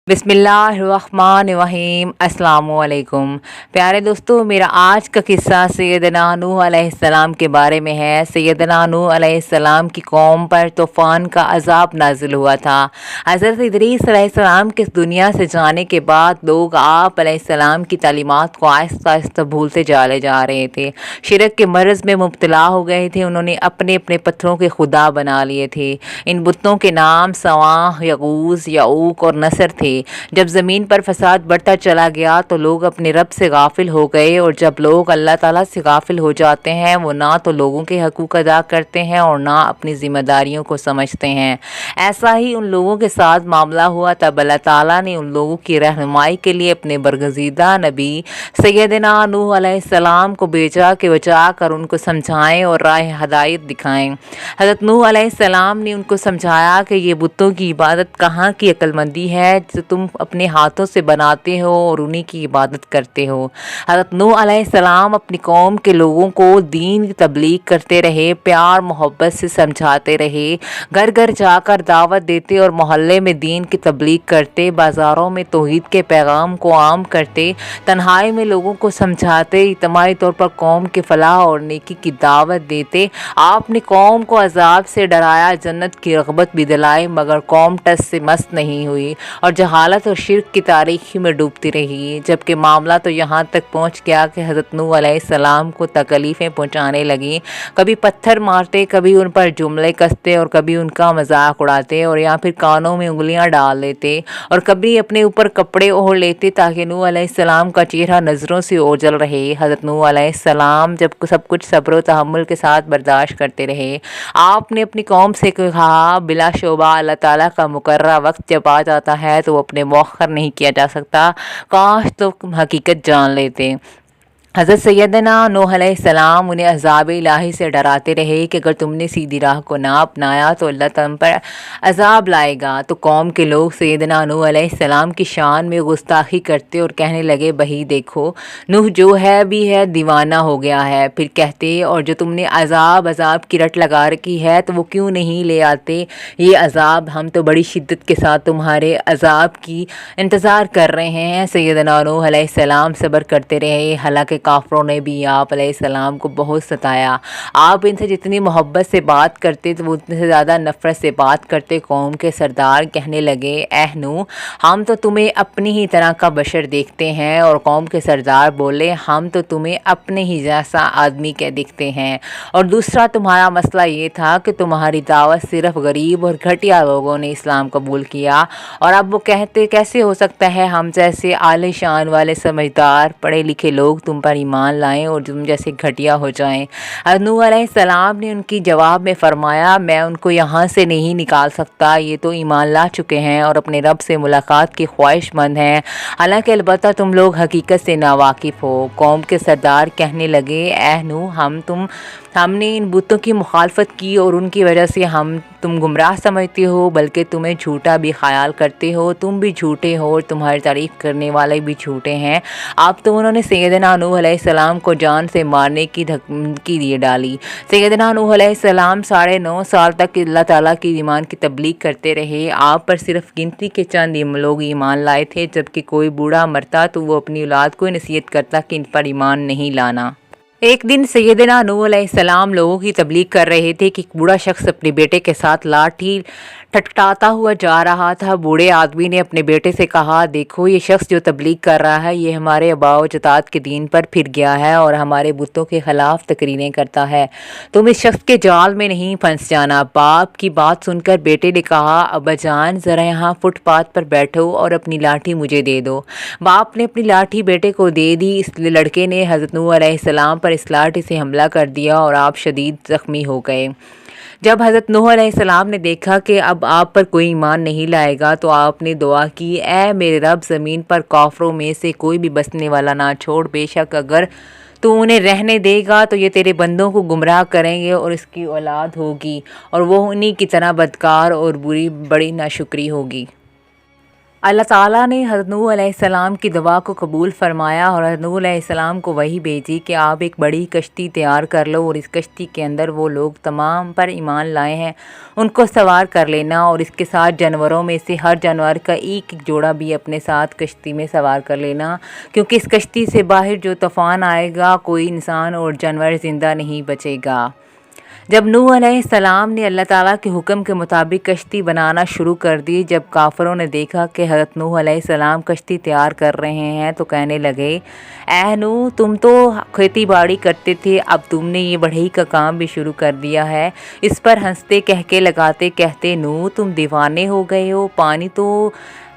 बिस्मिल्लाहिर्रहमानिर्रहीम अस्सलामुअलैकुम। प्यारे दोस्तों, मेरा आज का किस्सा सैयदना नूह अलैहिस्सलाम के बारे में है। सैयदना नूह अलैहिस्सलाम की कौम पर तूफ़ान का अज़ाब नाज़िल हुआ था। हज़रत इदरीस अलैहिस्सलाम के दुनिया से जाने के बाद लोग आप अलैहिस्सलाम की तालीमात को आहिस्ता आहिस्ता भूलते चले जा रहे थे। शिरक के मर्ज़ में मुब्तला हो गए थे। उन्होंने अपने अपने पत्थरों के खुदा बना लिए थे। इन बुतों के नाम सवाह, यगूस, यऊक और नसर थे। जब ज़मीन पर फसाद बढ़ता चला गया तो लोग अपने रब से गाफिल हो गए, और जब लोग अल्लाह ताला से गाफिल हो जाते हैं वो ना तो लोगों के हकूक़ अदा करते हैं और ना अपनी ज़िम्मेदारियों को समझते हैं। ऐसा ही उन लोगों के साथ मामला हुआ। तब अल्लाह ताला ने उन लोगों की रहनुमाई के लिए अपने बरगज़ीदा नबी सैयदना नूह अलैहिस्सलाम को भेजा कि बचा कर उनको समझाएँ और राह हदायत दिखाएँ। हज़रत नूह अलैहिस्सलाम ने उनको समझाया कि ये बुतों की इबादत कहाँ की अक्लमंदी है जो तुम अपने हाथों से बनाते हो और उन्हीं की इबादत करते हो। हज़रत नूह अलैहिस्सलाम अपनी कौम के लोगों को दीन की तबलीग करते रहे, प्यार मोहब्बत से समझाते रहे, घर घर जाकर दावत देते और मोहल्ले में दीन की तबलीग करते, बाज़ारों में तौहीद के पैगाम को आम करते, तन्हाई में लोगों को समझाते, इज्तिमाई तौर पर कौम के फलाह और नेकी की दावत देते। आपने कौम को अजाब से डराया, जन्नत की रग़बत भी दिलाई, मगर कौम टस से मस्त नहीं हुई और जहालत और शिर्क की तारीकी में डूबती रही। जबकि मामला तो यहाँ तक पहुँच गया कि हज़रत नूह अलैहिस्सलाम को तकलीफ़ें पहुँचाने लगी। कभी पत्थर मारते, कभी उन पर जुमले कसते और कभी उनका मजाक उड़ाते और या फिर कानों में उंगलियाँ डाल लेते और कभी अपने ऊपर कपड़े ओढ़ लेते ताकि नूह अलैहिस्सलाम का चेहरा नज़रों से ओझल रहे। हज़रत नूह अलैहिस्सलाम जब सब कुछ सब्र व तहम्मुल के साथ बर्दाश्त करते रहे। आपने अपनी कौम से कहा, बिलाशुबा अल्लाह ताला का मुकर्ररा वक्त जब आ जाता है तो वो अपने मौखर नहीं किया जा सकता। काश तो हकीकत जान लेते। हज़रत सैयदना नूह अलैहिस्सलाम उन्हें अज़ाब इलाही से डराते रहे कि अगर तुमने सीधी राह को ना अपनाया तो अल्लाह तुम पर अज़ाब लाएगा। तो कौम के लोग सैयदना नूह अलैहिस्सलाम की शान में गुस्ताखी करते और कहने लगे, बही देखो नूह जो है भी है दीवाना हो गया है। फिर कहते, और जो तुमने अज़ाब की रट लगा रखी है तो वो क्यों नहीं ले आते ये अज़ाब, हम तो बड़ी शिद्दत के साथ तुम्हारे अज़ाब की इंतज़ार कर रहे हैं। सैयदना नूह अलैहिस्सलाम सब्र करते रहे। हालांकि काफरों ने भी आप अलैहिस्सलाम को बहुत सताया। आप इनसे जितनी मोहब्बत से बात करते तो वो उतने से ज़्यादा नफ़रत से बात करते। कौम के सरदार कहने लगे, ऐ नूह, हम तो तुम्हें अपनी ही तरह का बशर देखते हैं। और कौम के सरदार बोले, हम तो तुम्हें अपने ही जैसा आदमी के दिखते हैं। और दूसरा तुम्हारा मसला ये था कि तुम्हारी दावत सिर्फ गरीब और घटिया लोगों ने इस्लाम कबूल किया, और अब वो कहते कैसे हो सकता है हम जैसे आले शान वाले समझदार पढ़े लिखे लोग तुम पर ईमान लाएं और तुम जैसे घटिया हो जाएं। नूह अलैहिस्सलाम ने उनकी जवाब में फरमाया, मैं उनको यहाँ से नहीं निकाल सकता, ये तो ईमान ला चुके हैं और अपने रब से मुलाकात की ख्वाहिशमंद हैं। हालांकि अलबत्ता तुम लोग हकीकत से नावाकिफ़ हो। कौम के सरदार कहने लगे, ऐ नूह, हमने इन बुतों की मुखालफत की और उनकी वजह से तुम गुमराह समझते हो, बल्कि तुम्हें झूठा भी ख्याल करते हो। तुम भी झूठे हो और तुम्हारी तारीफ़ करने वाले भी झूठे हैं। अब तो उन्होंने सैयदना नूह अलैहिस्सलाम को जान से मारने की धमकी दिए डाली। सैयदना नूह अलैहिस्सलाम 9.5 साल तक अल्लाह ताला की ईमान की तबलीग करते रहे। आप पर सिर्फ गिनती के चंद लोग ईमान लाए थे। जबकि कोई बूढ़ा मरता तो वो अपनी औलाद को नसीहत करता कि इन पर ईमान नहीं लाना। एक दिन सैयदना नूह अलैहिस्सलाम लोगों की तबलीग कर रहे थे कि एक बूढ़ा शख्स अपने बेटे के साथ लाठी ठटठाता हुआ जा रहा था। बूढ़े आदमी ने अपने बेटे से कहा, देखो ये शख्स जो तबलीग कर रहा है ये हमारे अबाओ जदाद के दीन पर फिर गया है और हमारे बुतों के ख़िलाफ़ तकरीरें करता है। तुम इस शख्स के जाल में नहीं फंस जाना। बाप की बात सुनकर बेटे ने कहा, अब्बा जान, ज़रा यहाँ फुटपाथ पर बैठो और अपनी लाठी मुझे दे दो। बाप ने अपनी लाठी बेटे को दे दी। इसलिए लड़के ने हज़रत नूह अलैहिस्सलाम पर इस लाठी से हमला कर दिया और आप शदीद ज़ख्मी हो गए। जब हज़रत नूह अलैहिस्सलाम ने देखा कि अब आप पर कोई ईमान नहीं लाएगा तो आपने दुआ की, ऐ मेरे रब, ज़मीन पर काफरों में से कोई भी बसने वाला ना छोड़। बेशक अगर तू उन्हें रहने देगा तो ये तेरे बंदों को गुमराह करेंगे और इसकी औलाद होगी और वो उन्हीं की तरह बदकार और बुरी बड़ी नाशुक्री होगी। اللہ تعالیٰ نے حضرت نوح علیہ السلام کی دعا کو قبول فرمایا اور حضرت نوح علیہ السلام کو وحی بھیجی کہ آپ ایک بڑی کشتی تیار کر لو اور اس کشتی کے اندر وہ لوگ تمام پر ایمان لائے ہیں ان کو سوار کر لینا، اور اس کے ساتھ جانوروں میں سے ہر جانور کا ایک ایک جوڑا بھی اپنے ساتھ کشتی میں سوار کر لینا، کیونکہ اس کشتی سے باہر جو طوفان آئے گا کوئی انسان اور جانور زندہ نہیں بچے گا۔ جب نوح علیہ السلام نے اللہ تعالیٰ کے حکم کے مطابق کشتی بنانا شروع کر دی، جب کافروں نے دیکھا کہ حضرت نوح علیہ السلام کشتی تیار کر رہے ہیں تو کہنے لگے، اے نوح، تم تو کھیتی باڑی کرتے تھے، اب تم نے یہ بڑھئی کا کام بھی شروع کر دیا ہے۔ اس پر ہنستے کہکے لگاتے کہتے، نوح تم دیوانے ہو گئے ہو،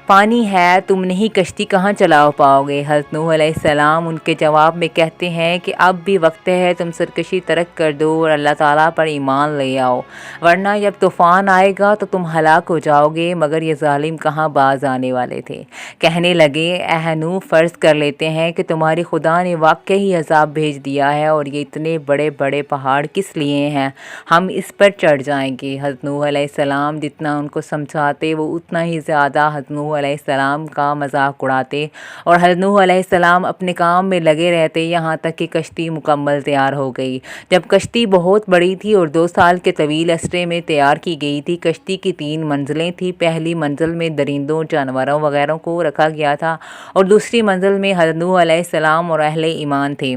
پانی ہے، تم نہیں کشتی کہاں چلا پاؤ گے؟ حضرت نوح علیہ السلام ان کے جواب میں کہتے ہیں کہ اب بھی وقت ہے، تم سرکشی ترک کر دو اور اللہ تعالیٰ پر ایمان لے آؤ، ورنہ جب طوفان آئے گا تو تم ہلاک ہو جاؤ گے۔ مگر یہ ظالم کہاں باز آنے والے تھے، کہنے لگے، اے نوح، فرض کر لیتے ہیں کہ تمہاری خدا نے واقعی عذاب بھیج دیا ہے، اور یہ اتنے بڑے بڑے پہاڑ کس لیے ہیں؟ ہم اس پر چڑھ جائیں گے۔ حضرت نوح علیہ السلام جتنا ان کو سمجھاتے وہ اتنا ہی زیادہ حضرت نوح علیہ السلام کا مذاق اڑاتے، اور حضرت نوح علیہ السلام اپنے کام میں لگے رہتے یہاں تک کہ کشتی مکمل تیار ہو گئی۔ جب کشتی بہت بڑی تھی اور 2 سال کے طویل عرصے میں تیار کی گئی تھی، کشتی کی 3 منزلیں تھیں۔ پہلی منزل میں درندوں، جانوروں وغیرہ کو رکھا گیا تھا، اور دوسری منزل میں حضرت نوح علیہ السلام اور اہل ایمان تھے۔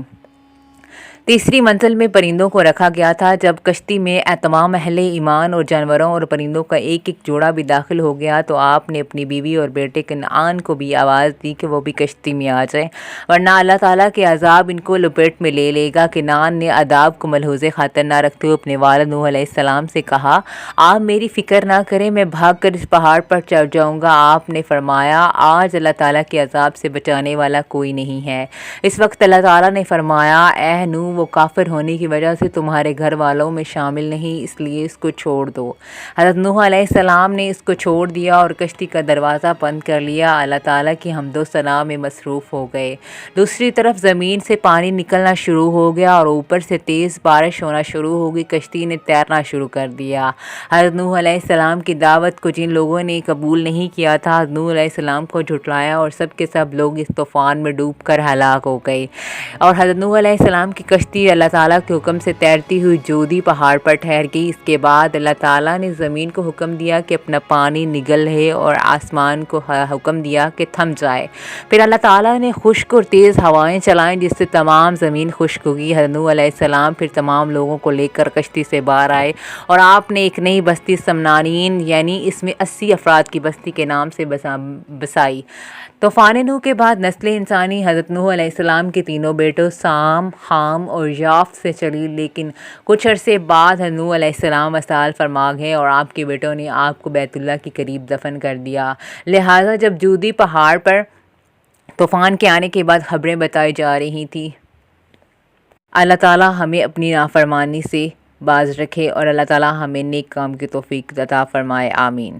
تیسری منزل میں پرندوں کو رکھا گیا تھا۔ جب کشتی میں تمام اہل ایمان اور جانوروں اور پرندوں کا ایک ایک جوڑا بھی داخل ہو گیا تو آپ نے اپنی بیوی اور بیٹے کنعان کو بھی آواز دی کہ وہ بھی کشتی میں آ جائے، ورنہ اللہ تعالیٰ کے عذاب ان کو لپیٹ میں لے لے گا۔ کنعان نے عذاب کو ملحوظ خاطر نہ رکھتے ہوئے اپنے والد نوح علیہ السلام سے کہا، آپ میری فکر نہ کریں، میں بھاگ کر اس پہاڑ پر چڑھ جاؤں گا۔ آپ نے فرمایا، آج اللہ تعالیٰ کے عذاب سے بچانے والا کوئی نہیں ہے۔ اس وقت اللہ تعالیٰ نے فرمایا، اے نوح، وہ کافر ہونے کی وجہ سے تمہارے گھر والوں میں شامل نہیں، اس لیے اس کو چھوڑ دو۔ حضرت نوح علیہ السلام نے اس کو چھوڑ دیا اور کشتی کا دروازہ بند کر لیا۔ اللہ تعالیٰ کی حمد و ثنا میں مصروف ہو گئے۔ دوسری طرف زمین سے پانی نکلنا شروع ہو گیا اور اوپر سے تیز بارش ہونا شروع ہو گئی۔ کشتی نے تیرنا شروع کر دیا۔ حضرت نوح علیہ السلام کی دعوت کو جن لوگوں نے قبول نہیں کیا تھا، حضرت نوح علیہ السلام کو جھٹلایا اور سب کے سب لوگ اس طوفان میں ڈوب کر ہلاک ہو گئے، اور حضرت نوح علیہ السلام کی کشتی اللہ تعالیٰ کے حکم سے تیرتی ہوئی جودی پہاڑ پر ٹھہر گئی۔ اس کے بعد اللہ تعالیٰ نے زمین کو حکم دیا کہ اپنا پانی نگل لے اور آسمان کو حکم دیا کہ تھم جائے۔ پھر اللہ تعالیٰ نے خشک اور تیز ہوائیں چلائیں جس سے تمام زمین خشک ہوگی۔ حضرت نوح علیہ السلام پھر تمام لوگوں کو لے کر کشتی سے باہر آئے اور آپ نے ایک نئی بستی سمنانین، یعنی اس میں 80 افراد کی بستی کے نام سے بسائی۔ طوفان نوح کے بعد نسل انسانی حضرت نوح علیہ السلام کے تینوں بیٹوں سام، حام اور یافت سے چلی، لیکن کچھ عرصے بعد حضرت نوح علیہ السلام وصال فرما گئے اور آپ کے بیٹوں نے آپ کو بیت اللہ کے قریب دفن کر دیا۔ لہٰذا جب جودی پہاڑ پر طوفان کے آنے کے بعد خبریں بتائی جا رہی تھیں، اللہ تعالیٰ ہمیں اپنی نافرمانی سے باز رکھے اور اللہ تعالیٰ ہمیں نیک کام کی توفیق عطا فرمائے، آمین۔